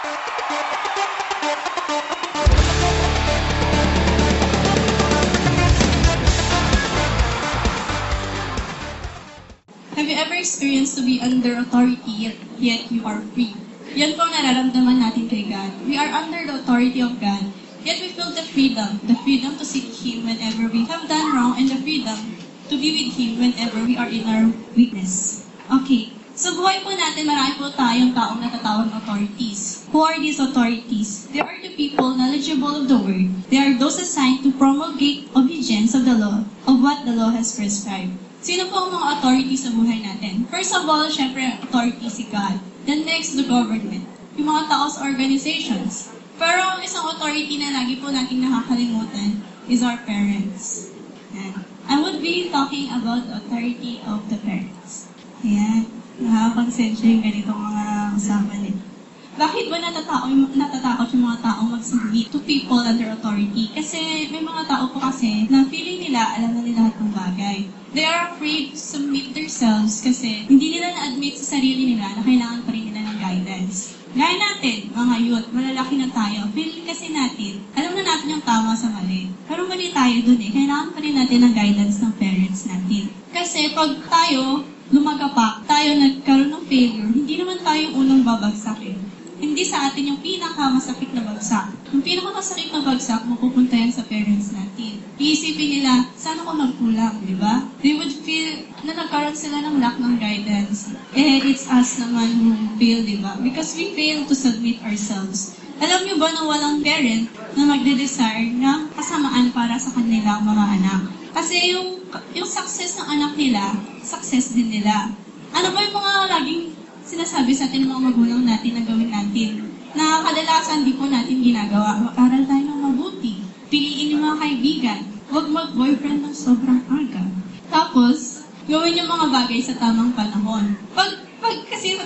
Have you ever experienced to be under authority yet you are free? Yan po ang nararamdaman natin kay God. We are under the authority of God, yet we feel the freedom to seek Him whenever we have done wrong, and the freedom to be with Him whenever we are in our weakness. Okay, sa buhay po natin, marami po tayong taong natatawag authorities. Who are these authorities? They are the people knowledgeable of the Word. They are those assigned to promulgate obedience of the law, of what the law has prescribed. Sino po ang mga authority sa buhay natin? First of all, syempre, authority si God. Then next, the government. Yung mga tao sa organizations. Pero ang isang authority na lagi po nating nakakalimutan is our parents. Yan. I would be talking about the authority of the parents. Ayan. Nakakakonsensya yung ganitong mga usapan nito. Bakit ba natatakot yung mga tao mag-submit to people under authority? Kasi may mga tao po kasi na feeling nila, alam na nila lahat ng bagay. They are afraid to submit themselves kasi hindi nila na-admit sa sarili nila na kailangan pa rin nila ng guidance. Gaya natin, mga youth, malalaki na tayo. Feeling kasi natin, alam na natin yung tama sa mali. Pero mali tayo dun eh. Kailangan pa rin natin ng guidance ng parents natin. Kasi pag tayo lumagapak, tayo nagkaroon ng failure, hindi naman tayo unang babagsak eh. Hindi sa atin yung pinakamasakit na bagsak. Yung pinakamasakit na bagsak, mapupunta yan sa parents natin. Iisipin nila, sana ko nagkulang, di ba? They would feel na nagkaroon sila ng lack ng guidance. Eh, it's us naman who fail, di ba? Because we fail to submit ourselves. Alam niyo ba na walang parent na magde-desire ng kasamaan para sa kanilang mga anak? Kasi yung success ng anak nila, success din nila. Ano ba yung mga laging sinasabi sa atin ng mga magulang natin na gawin natin? Na kadalasan di po natin ginagawa. Mag-aral tayo ng mabuti. Piliin yung mga kaibigan. Huwag mag-boyfriend ng sobrang aga. Tapos, gawin yung mga bagay sa tamang panahon. Pag kasi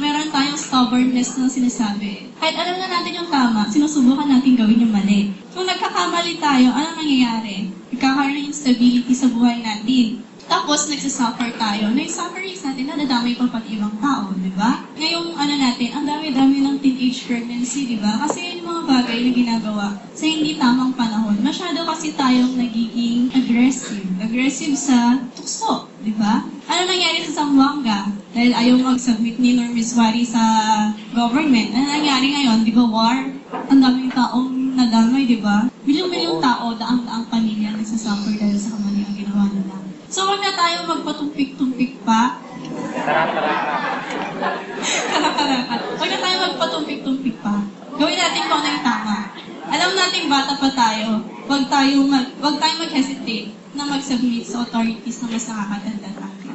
meron tayong stubbornness na sinasabi. Kahit alam na natin yung tama, sinusubukan natin gawin yung mali. Kung nagkakamali tayo, ano nangyayari? Nagkakaroon ng instability sa buhay natin. Tapos, nagsasuffer tayo. Na yung sufferings natin, nadadamay pa pati ibang tao, di ba? Ngayong natin, ang dami-dami ng teenage pregnancy, di ba? Kasi yun yung mga bagay na ginagawa sa hindi tamang panahon. Masyado kasi tayong nagiging aggressive. Aggressive sa tukso, di ba? Ano nangyari sa Zamboanga? Dahil ayaw mag-submit ni Norm Miswari sa government. Ano nangyari ngayon? Di ba war? Ang daming taong nadamay, di ba? Milyong-milyong tao, daang-daang pamilya nagsasuffer dahil sa kamaliang ginawa nila. So, wag na tayo magpatumpik-tumpik pa. Karak-karakan. Wag na tayo magpatumpik-tumpik pa. Gawin natin kung ano yung tama. Alam natin bata pa tayo. Wag tayo mag-hesitate na mag-submit sa authorities na mas nakakatanda natin.